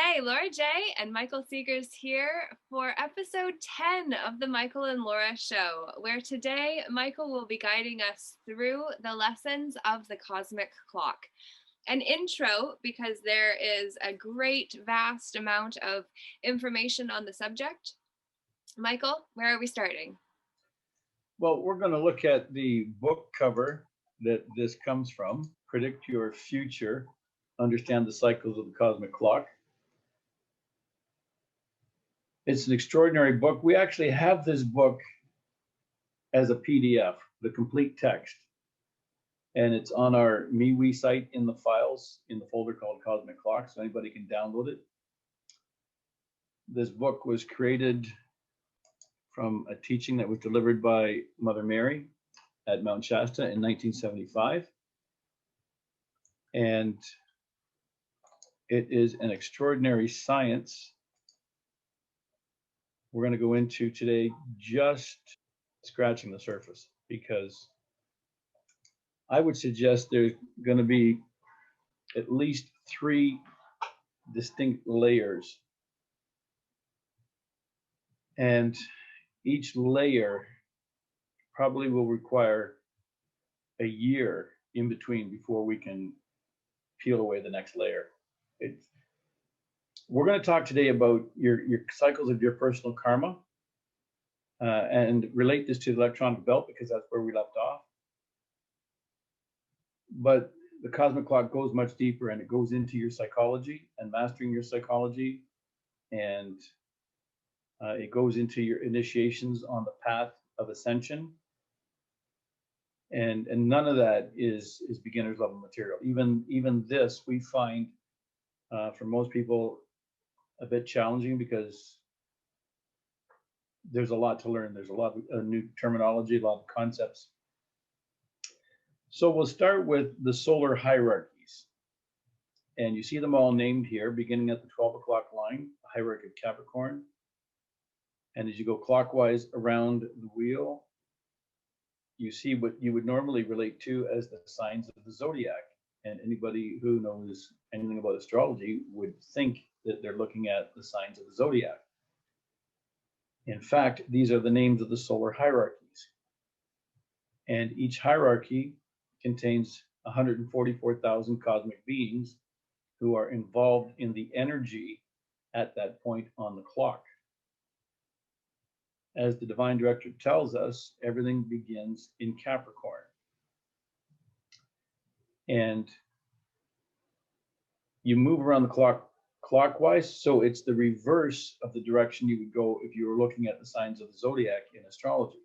Hey, Laura J. and Michael Seegers here for episode 10 of the Michael and Laura Show, where today Michael will be guiding us through the lessons of the cosmic clock. An intro, because there is a great, vast amount of information on the subject. Michael, where are we starting? Well, we're going to look at the book cover that this comes from, Predict Your Future, Understand the Cycles of the Cosmic Clock. It's an extraordinary book. We actually have this book as a PDF, the complete text, and it's on our MeWe site in the files in the folder called Cosmic Clock, so anybody can download it. This book was created from a teaching that was delivered by Mother Mary at Mount Shasta in 1975. And it is an extraordinary science we're going to go into today, just scratching the surface, because I would suggest there's going to be at least 3 distinct layers. And each layer probably will require a year in between before we can peel away the next layer. We're going to talk today about your cycles of your personal karma and relate this to the electronic belt, because that's where we left off. But the cosmic clock goes much deeper, and it goes into your psychology and mastering your psychology, and it goes into your initiations on the path of ascension. And none of that is beginner's level material. Even this we find for most people a bit challenging, because there's a lot to learn. There's a lot of new terminology, a lot of concepts. So we'll start with the solar hierarchies. And you see them all named here, beginning at the 12 o'clock line, the hierarchy of Capricorn. And as you go clockwise around the wheel, you see what you would normally relate to as the signs of the zodiac. And anybody who knows anything about astrology would think that they're looking at the signs of the zodiac. In fact, these are the names of the solar hierarchies. And each hierarchy contains 144,000 cosmic beings who are involved in the energy at that point on the clock. As the divine director tells us, everything begins in Capricorn. And you move around the clock clockwise, so it's the reverse of the direction you would go if you were looking at the signs of the zodiac in astrology.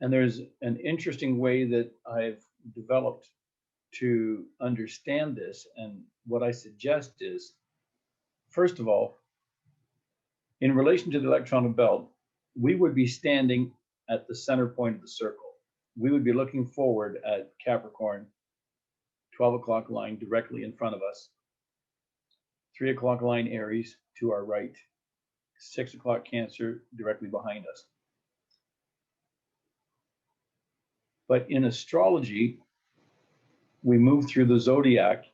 And there's an interesting way that I've developed to understand this. And what I suggest is, first of all, in relation to the electronic belt, we would be standing at the center point of the circle. We would be looking forward at Capricorn, 12 o'clock line directly in front of us, 3 o'clock line Aries to our right, 6 o'clock Cancer directly behind us. But in astrology, we move through the zodiac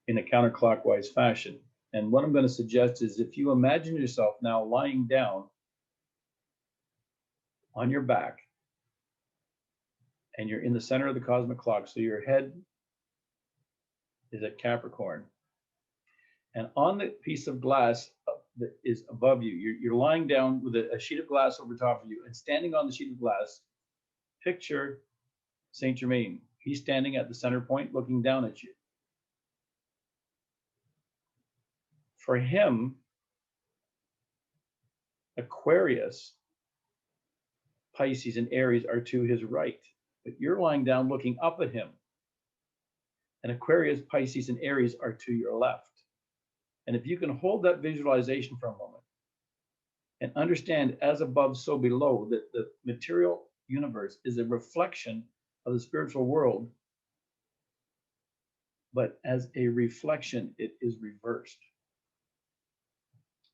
in a counterclockwise fashion. And what I'm going to suggest is, if you imagine yourself now lying down on your back, and you're in the center of the cosmic clock, so your head is at Capricorn, and on the piece of glass that is above you, you're lying down with a sheet of glass over top of you, and standing on the sheet of glass, picture Saint Germain. He's standing at the center point looking down at you. For him, Aquarius, Pisces, and Aries are to his right, but you're lying down looking up at him. And Aquarius, Pisces, and Aries are to your left. And if you can hold that visualization for a moment and understand, as above, so below, that the material universe is a reflection of the spiritual world, but as a reflection, it is reversed.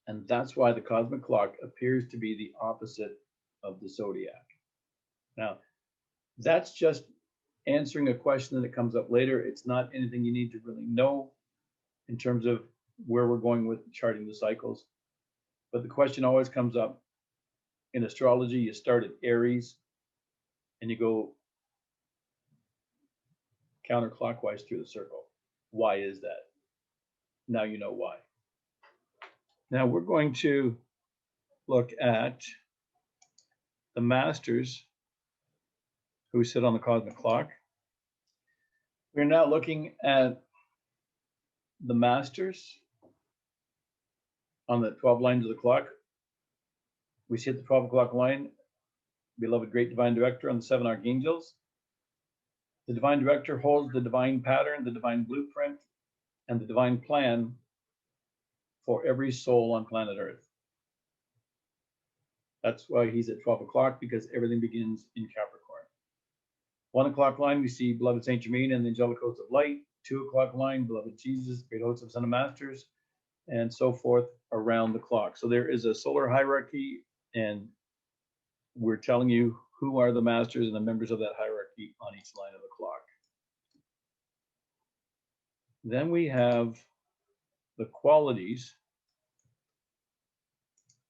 And that's why the cosmic clock appears to be the opposite of the zodiac. Now, that's just answering a question that comes up later. It's not anything you need to really know in terms of where we're going with charting the cycles. But the question always comes up in astrology. You start at Aries and you go counterclockwise through the circle. Why is that? Now you know why. Now we're going to look at the masters who sit on the cosmic clock. We're now looking at the masters on the 12 lines of the clock. We see at the 12 o'clock line, beloved great divine director on the 7 archangels. The divine director holds the divine pattern, the divine blueprint, and the divine plan for every soul on planet Earth. That's why he's at 12 o'clock, because everything begins in Capricorn. 1 o'clock line, we see beloved Saint Germain and the angelic hosts of light. 2 o'clock line, beloved Jesus, great hosts of Son of Masters, and so forth around the clock. So there is a solar hierarchy, and we're telling you who are the masters and the members of that hierarchy on each line of the clock. Then we have the qualities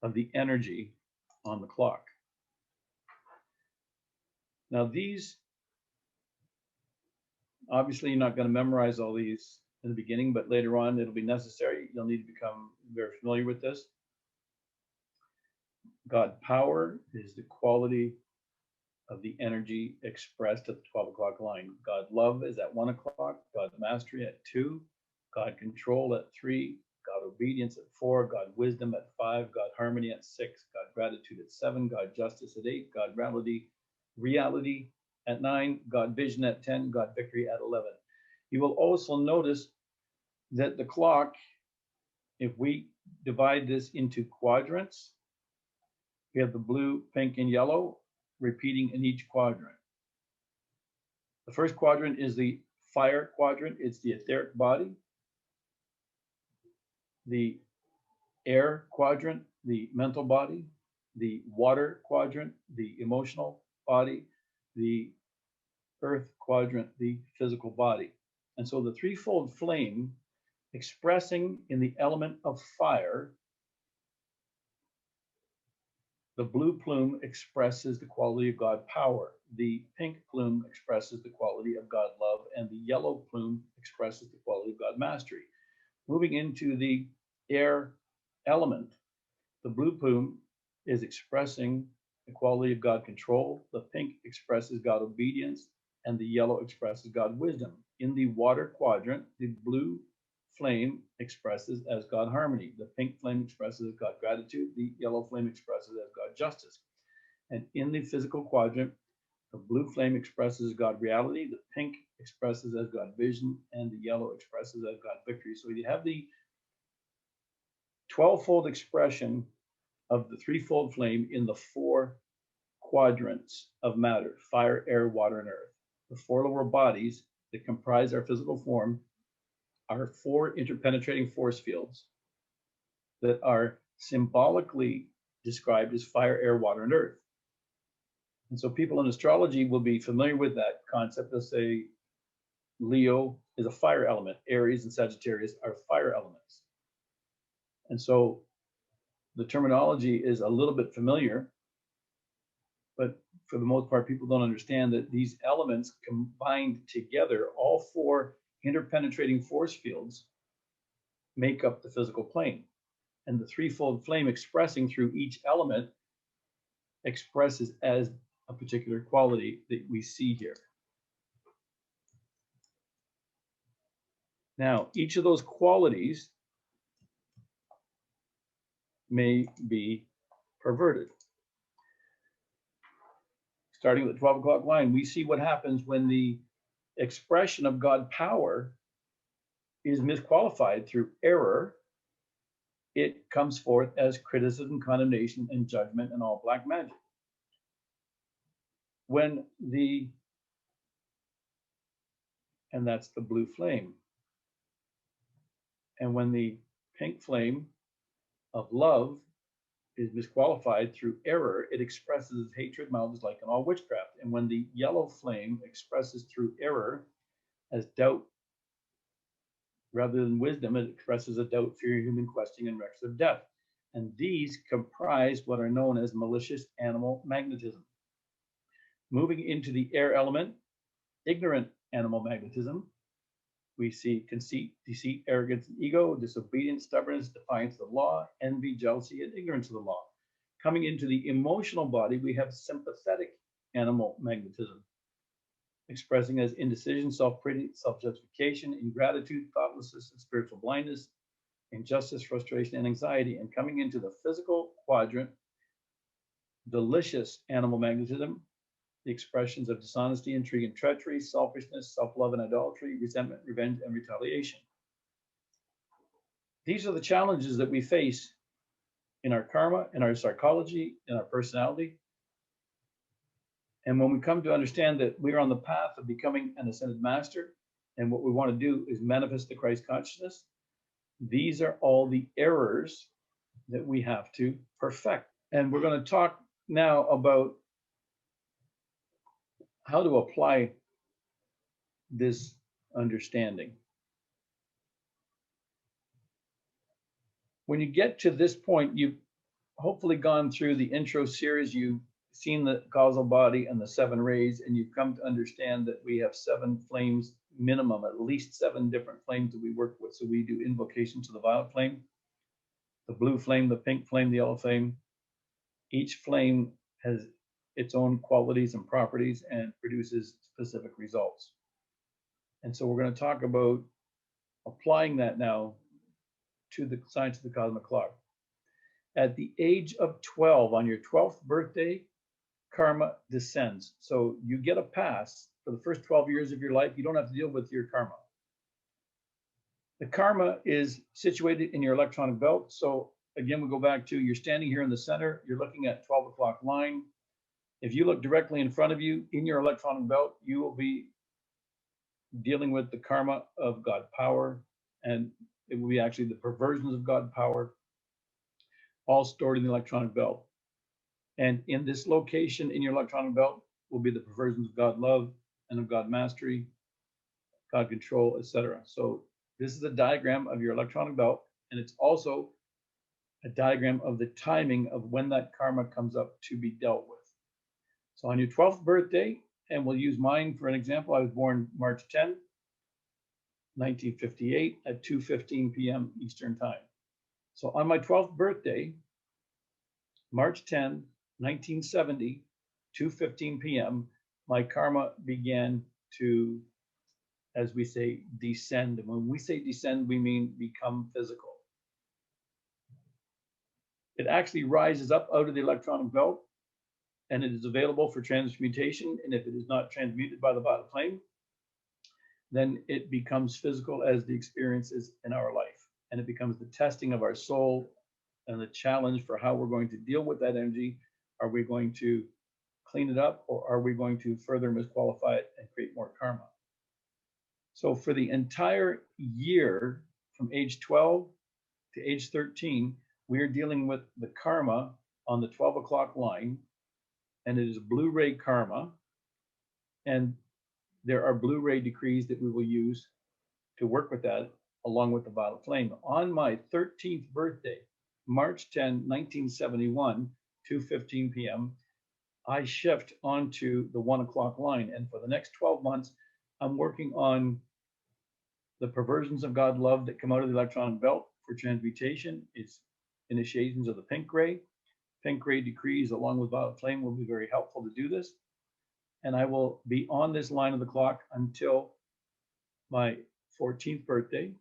of the energy on the clock. Now these, obviously you're not going to memorize all these in the beginning, but later on it'll be necessary. You'll need to become very familiar with this. God power is the quality of the energy expressed at the 12 o'clock line. God love is at 1 o'clock, God mastery at 2, God control at 3, God obedience at 4, God wisdom at 5, God harmony at 6, God gratitude at 7, God justice at 8, God reality at 9, God vision at 10, God victory at 11. You will also notice that the clock, if we divide this into quadrants, we have the blue, pink, and yellow repeating in each quadrant. The first quadrant is the fire quadrant. It's the etheric body. The air quadrant, the mental body. The water quadrant, the emotional body. The earth quadrant, the physical body. And so the threefold flame expressing in the element of fire, the blue plume expresses the quality of God power. The pink plume expresses the quality of God love, and the yellow plume expresses the quality of God mastery. Moving into the air element, the blue plume is expressing the quality of God control. The pink expresses God obedience, and the yellow expresses God wisdom. In the water quadrant, the blue flame expresses as God harmony. The pink flame expresses as God gratitude. The yellow flame expresses as God justice. And in the physical quadrant, the blue flame expresses God reality. The pink expresses as God vision, and the yellow expresses as God victory. So you have the 12-fold expression of the threefold flame in the 4 quadrants of matter: fire, air, water, and earth. The 4 lower bodies that comprise our physical form are 4 interpenetrating force fields that are symbolically described as fire, air, water, and earth. And so people in astrology will be familiar with that concept. They'll say Leo is a fire element, Aries and Sagittarius are fire elements. And so the terminology is a little bit familiar, but for the most part, people don't understand that these elements combined together, all 4 interpenetrating force fields, make up the physical plane. And the threefold flame expressing through each element expresses as a particular quality that we see here. Now, each of those qualities may be perverted. Starting with the 12 o'clock line, we see what happens when the expression of God power is misqualified through error. It comes forth as criticism, condemnation, and judgment, and all black magic. And that's the blue flame. And when the pink flame of love is misqualified through error, it expresses hatred, malice, dislike, and all witchcraft. And when the yellow flame expresses through error as doubt, Rather than wisdom, it expresses a doubt, fear, human questioning, and records of death. And these comprise what are known as malicious animal magnetism. Moving into the air element, ignorant animal magnetism, we see conceit, deceit, arrogance, and ego, disobedience, stubbornness, defiance of the law, envy, jealousy, and ignorance of the law. Coming into the emotional body, we have sympathetic animal magnetism, expressing as indecision, self-pity, self-justification, ingratitude, thoughtlessness, and spiritual blindness, injustice, frustration, and anxiety. And coming into the physical quadrant, delicious animal magnetism, the expressions of dishonesty, intrigue, and treachery, selfishness, self-love, and idolatry, resentment, revenge, and retaliation. These are the challenges that we face in our karma, in our psychology, in our personality. And when we come to understand that we are on the path of becoming an ascended master, and what we want to do is manifest the Christ consciousness, these are all the errors that we have to perfect. And we're going to talk now about how to apply this understanding. When you get to this point, you've hopefully gone through the intro series, you've seen the causal body and the 7 rays, and you've come to understand that we have 7 flames minimum, at least 7 different flames that we work with. So we do invocation to the violet flame, the blue flame, the pink flame, the yellow flame. Each flame has its own qualities and properties and produces specific results. And so we're going to talk about applying that now to the science of the cosmic clock. At the age of 12, on your 12th birthday, karma descends. So you get a pass for the first 12 years of your life. You don't have to deal with your karma. The karma is situated in your electronic belt. So again, we go back to, you're standing here in the center, you're looking at 12 o'clock line. If you look directly in front of you in your electronic belt, you will be dealing with the karma of God power, and it will be actually the perversions of God power, all stored in the electronic belt. And in this location in your electronic belt will be the perversions of God love and of God mastery, God control, etc. So this is a diagram of your electronic belt, and it's also a diagram of the timing of when that karma comes up to be dealt with. So on your 12th birthday, and we'll use mine for an example, I was born March 10, 1958 at 2:15 p.m. Eastern Time. So on my 12th birthday, March 10, 1970, 2:15 p.m., my karma began to, as we say, descend. And when we say descend, we mean become physical. It actually rises up out of the electronic belt, and it is available for transmutation. And if it is not transmuted by the violet flame, then it becomes physical as the experience is in our life. And it becomes the testing of our soul and the challenge for how we're going to deal with that energy. Are we going to clean it up, or are we going to further misqualify it and create more karma? So for the entire year, from age 12 to age 13, we are dealing with the karma on the 12 o'clock line, and it is blue ray karma. And there are blue ray decrees that we will use to work with that, along with the violet flame. On my 13th birthday, March 10, 1971, 2:15 p.m., I shift onto the 1 o'clock line. And for the next 12 months, I'm working on the perversions of God love that come out of the electronic belt for transmutation. It's initiations of the pink ray. Pink ray decrees, along with violet flame, will be very helpful to do this. And I will be on this line of the clock until my 14th birthday,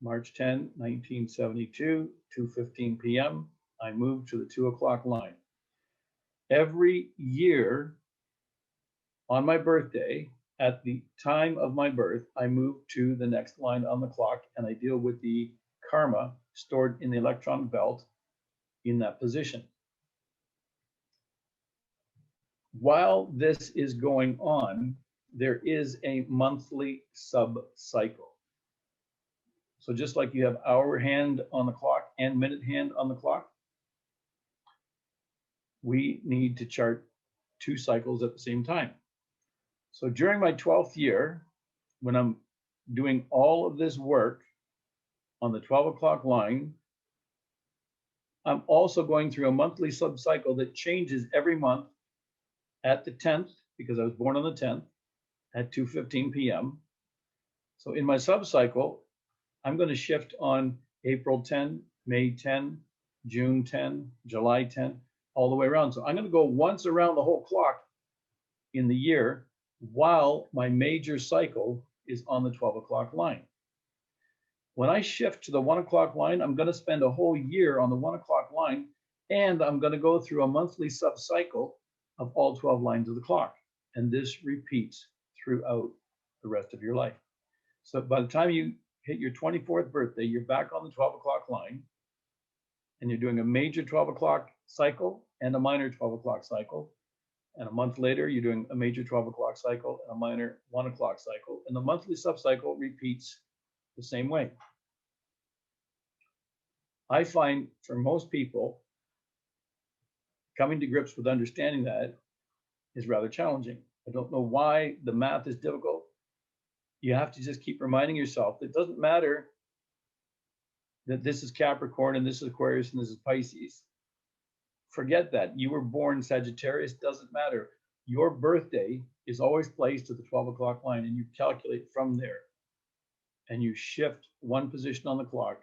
March 10, 1972, 2:15 p.m. I moved to the 2 o'clock line. Every year on my birthday, at the time of my birth, I move to the next line on the clock, and I deal with the karma stored in the electron belt in that position. While this is going on, there is a monthly sub-cycle. So just like you have hour hand on the clock and minute hand on the clock, we need to chart 2 cycles at the same time. So during my 12th year, when I'm doing all of this work on the 12 o'clock line, I'm also going through a monthly subcycle that changes every month at the 10th, because I was born on the 10th at 2:15 p.m. So in my subcycle, I'm going to shift on April 10, May 10, June 10, July 10, all the way around. So I'm going to go once around the whole clock in the year while my major cycle is on the 12 o'clock line. When I shift to the 1 o'clock line, I'm going to spend a whole year on the 1 o'clock line, and I'm going to go through a monthly subcycle of all 12 lines of the clock. And this repeats throughout the rest of your life. So by the time you hit your 24th birthday, you're back on the 12 o'clock line, and you're doing a major 12 o'clock cycle and a minor 12 o'clock cycle. And a month later, you're doing a major 12 o'clock cycle and a minor 1 o'clock cycle. And the monthly subcycle repeats the same way. I find for most people, coming to grips with understanding that is rather challenging. I don't know why the math is difficult. You have to just keep reminding yourself that it doesn't matter that this is Capricorn and this is Aquarius and this is Pisces. Forget that. You were born Sagittarius, doesn't matter. Your birthday is always placed at the 12 o'clock line, and you calculate from there. And you shift one position on the clock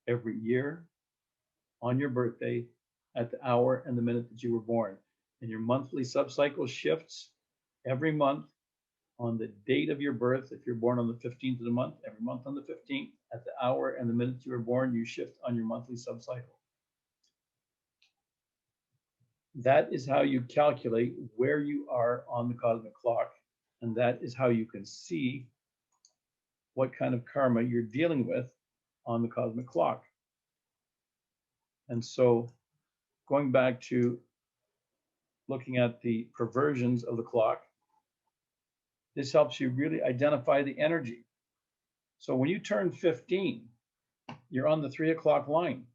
every year on your birthday at the hour and the minute that you were born. And your monthly subcycle shifts every month on the date of your birth. If you're born on the 15th of the month, every month on the 15th, at the hour and the minute you were born, you shift on your monthly subcycle. That is how you calculate where you are on the cosmic clock. And that is how you can see what kind of karma you're dealing with on the cosmic clock. And so going back to looking at the perversions of the clock, this helps you really identify the energy. So when you turn 15, you're on the 3 o'clock line.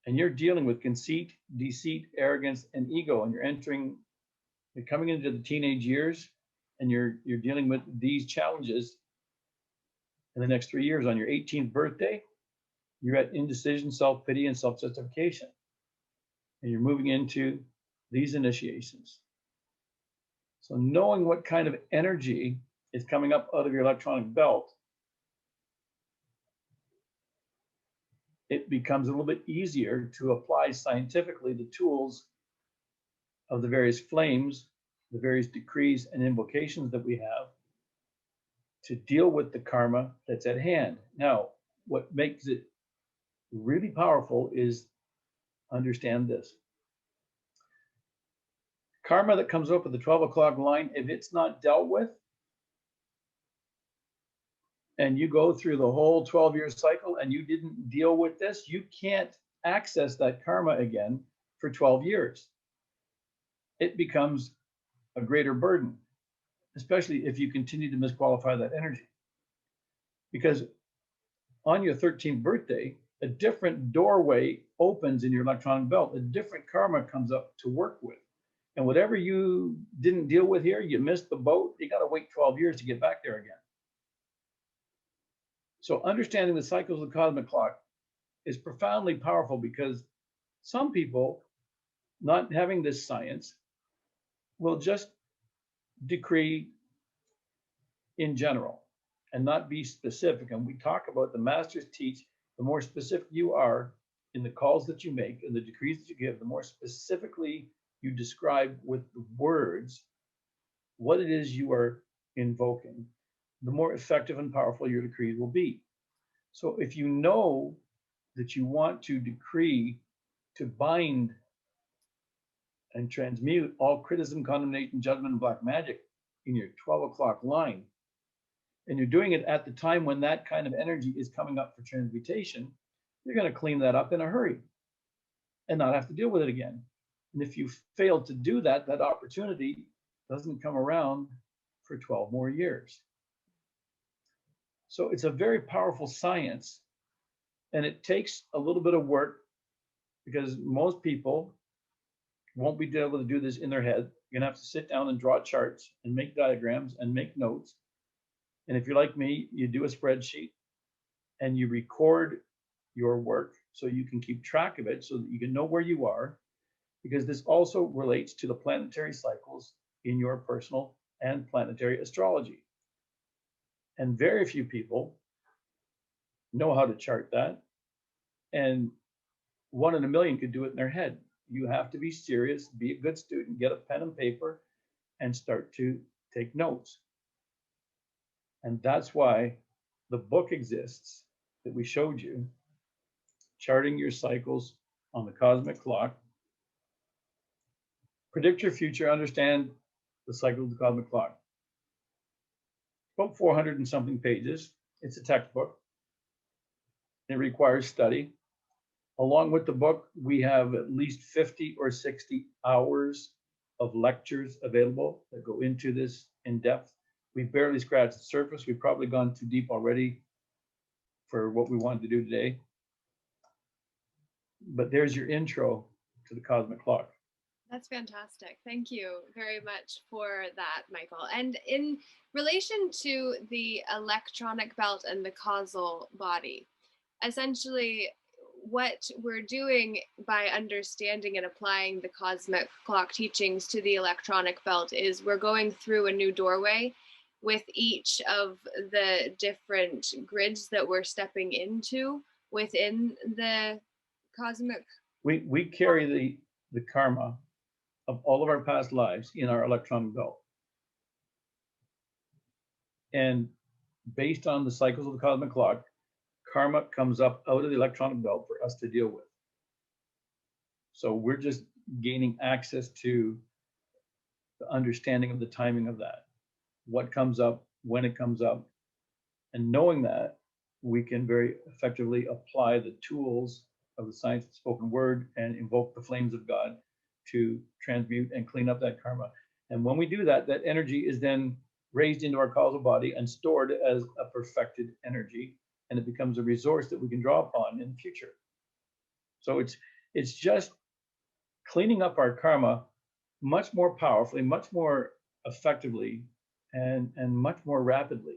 And you're dealing with conceit, deceit, arrogance, and ego. And you're coming into the teenage years, and you're dealing with these challenges in the next 3 years. On your 18th birthday, you're at indecision, self-pity, and self-justification. And you're moving into these initiations. So knowing what kind of energy is coming up out of your electronic belt, it becomes a little bit easier to apply scientifically the tools of the various flames, the various decrees and invocations that we have to deal with the karma that's at hand. Now, what makes it really powerful is understand this. Karma that comes up at the 12 o'clock line, if it's not dealt with, and you go through the whole 12-year cycle and you didn't deal with this, you can't access that karma again for 12 years. It becomes a greater burden, especially if you continue to misqualify that energy. Because on your 13th birthday, a different doorway opens in your electronic belt, a different karma comes up to work with. And whatever you didn't deal with here, you missed the boat, you got to wait 12 years to get back there again. So understanding the cycles of the cosmic clock is profoundly powerful, because some people, not having this science, will just decree in general and not be specific. And we talk about, the masters teach, the more specific you are in the calls that you make and the decrees that you give, the more specifically you describe with the words what it is you are invoking, the more effective and powerful your decrees will be. So if you know that you want to decree to bind and transmute all criticism, condemnation, judgment, and black magic in your 12 o'clock line, and you're doing it at the time when that kind of energy is coming up for transmutation, you're going to clean that up in a hurry and not have to deal with it again. And if you fail to do that, that opportunity doesn't come around for 12 more years. So it's a very powerful science, and it takes a little bit of work, because most people won't be able to do this in their head. You're gonna have to sit down and draw charts and make diagrams and make notes And if you're like me, you do a spreadsheet and you record your work so you can keep track of it so that you can know where you are, because this also relates to the planetary cycles in your personal and planetary astrology. And very few people know how to chart that. And 1 in a million could do it in their head. You have to be serious, be a good student, get a pen and paper, and start to take notes. And that's why the book exists that we showed you, Charting Your Cycles on the Cosmic Clock. Predict your future, understand the cycle of the cosmic clock. About 400 and something pages. It's a textbook. It requires study. Along with the book, we have at least 50 or 60 hours of lectures available that go into this in depth. We've barely scratched the surface. We've probably gone too deep already for what we wanted to do today. But there's your intro to the cosmic clock. That's fantastic. Thank you very much for that, Michael. And in relation to the electronic belt and the causal body, essentially what we're doing by understanding and applying the cosmic clock teachings to the electronic belt is we're going through a new doorway with each of the different grids that we're stepping into within the cosmic. We carry the karma of all of our past lives in our electronic belt. And based on the cycles of the cosmic clock, karma comes up out of the electronic belt for us to deal with. So we're just gaining access to the understanding of the timing of that, what comes up, when it comes up. And knowing that, we can very effectively apply the tools of the science of the spoken word and invoke the flames of God to transmute and clean up that karma. And when we do that, that energy is then raised into our causal body and stored as a perfected energy, and it becomes a resource that we can draw upon in the future. So it's just cleaning up our karma much more powerfully, much more effectively, and much more rapidly.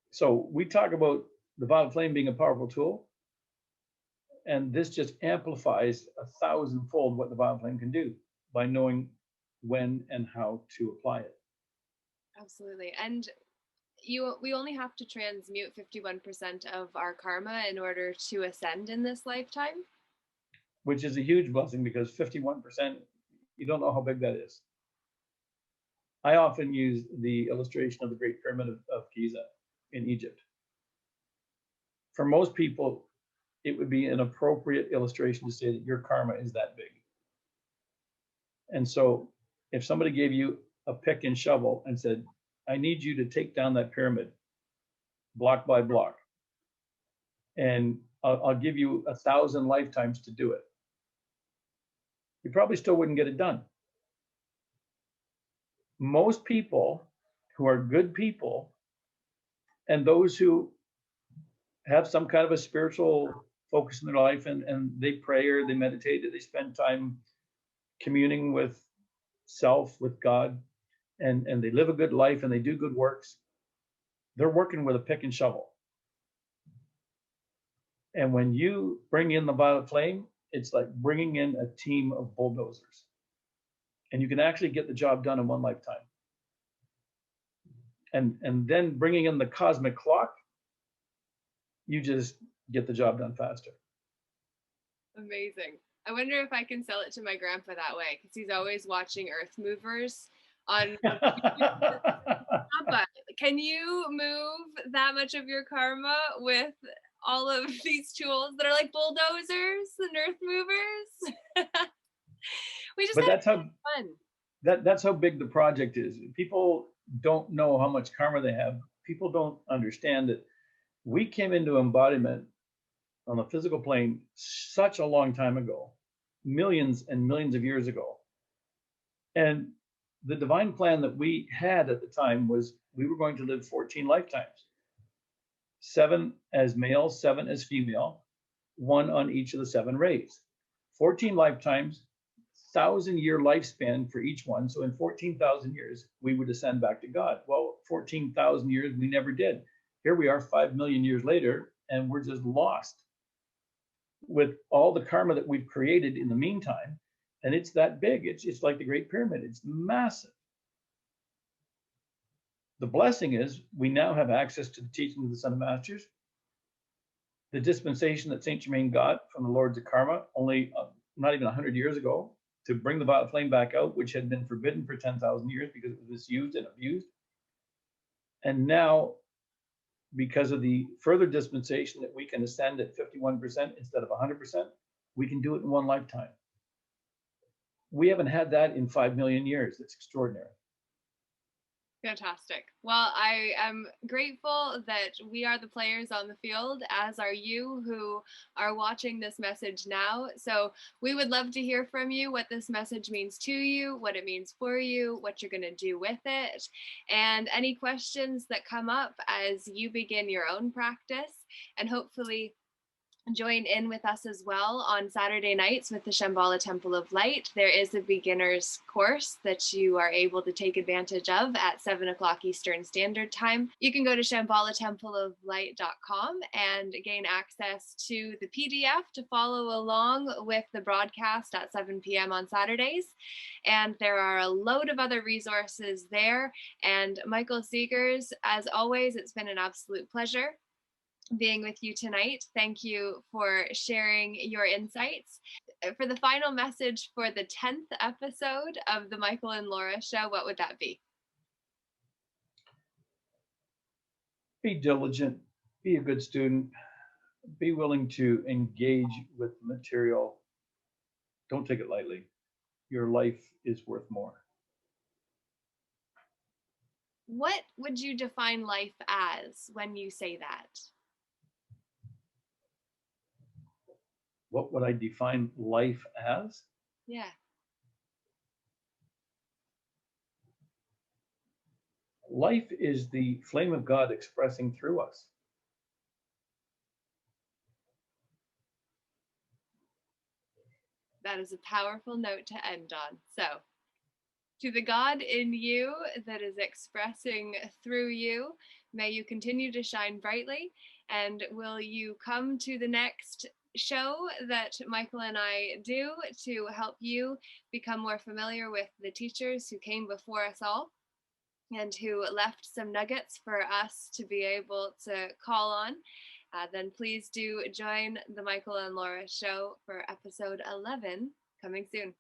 So we talk about the violet flame being a powerful tool, and this just amplifies 1,000-fold what the violet flame can do by knowing when and how to apply it. Absolutely. And we only have to transmute 51% of our karma in order to ascend in this lifetime. Which is a huge blessing, because 51%, you don't know how big that is. I often use the illustration of the Great Pyramid of Giza in Egypt. For most people, it would be an appropriate illustration to say that your karma is that big. And so if somebody gave you a pick and shovel and said, I need you to take down that pyramid block by block, and I'll give you 1,000 lifetimes to do it, you probably still wouldn't get it done. Most people who are good people, and those who have some kind of a spiritual focus in their life, and they pray or they meditate, or they spend time communing with self, with God, and they live a good life and they do good works, they're working with a pick and shovel. And when you bring in the violet flame, it's like bringing in a team of bulldozers. And you can actually get the job done in one lifetime. And then bringing in the cosmic clock, you just get the job done faster. Amazing. I wonder if I can sell it to my grandpa that way, because he's always watching Earth Movers on. Grandpa, can you move that much of your karma with all of these tools that are like bulldozers and Earth Movers? We just. But that's how fun. That's how big the project is. People don't know how much karma they have. People don't understand that we came into embodiment on the physical plane such a long time ago, millions and millions of years ago. And the divine plan that we had at the time was we were going to live 14 lifetimes, 7 as male, 7 as female, 1 on each of the 7 rays. 14 lifetimes, 1,000-year lifespan for each one. So in 14,000 years, we would ascend back to God. Well, 14,000 years, we never did. Here we are 5 million years later, and we're just lost with all the karma that we've created in the meantime. And it's that big. It's like the Great Pyramid. It's massive. The blessing is we now have access to the teaching of the Son of Masters, the dispensation that Saint Germain got from the Lords of Karma only not even 100 years ago to bring the violet flame back out, which had been forbidden for 10,000 years because it was misused and abused. And now, because of the further dispensation that we can ascend at 51% instead of 100%, we can do it in one lifetime. We haven't had that in 5 million years. It's extraordinary. Fantastic. Well, I am grateful that we are the players on the field, as are you who are watching this message now. So we would love to hear from you what this message means to you, what it means for you, what you're going to do with it, and any questions that come up as you begin your own practice, and hopefully join in with us as well on Saturday nights with the Shambhala Temple of Light. There is a beginner's course that you are able to take advantage of at 7 o'clock Eastern Standard Time. You can go to shambhalatempleoflight.com and gain access to the PDF to follow along with the broadcast at 7 p.m. on Saturdays. And there are a load of other resources there. And Michael Seegers, as always, it's been an absolute pleasure being with you tonight. Thank you for sharing your insights. For the final message for the 10th episode of the Michael and Laura Show, what would that be? Be diligent, be a good student, be willing to engage with the material. Don't take it lightly. Your life is worth more. What would you define life as when you say that? What would I define life as? Yeah. Life is the flame of God expressing through us. That is a powerful note to end on. So, to the God in you that is expressing through you, may you continue to shine brightly. And will you come to the next show that Michael and I do to help you become more familiar with the teachers who came before us all and who left some nuggets for us to be able to call on? Then please do join the Michael and Laura Show for episode 11 coming soon.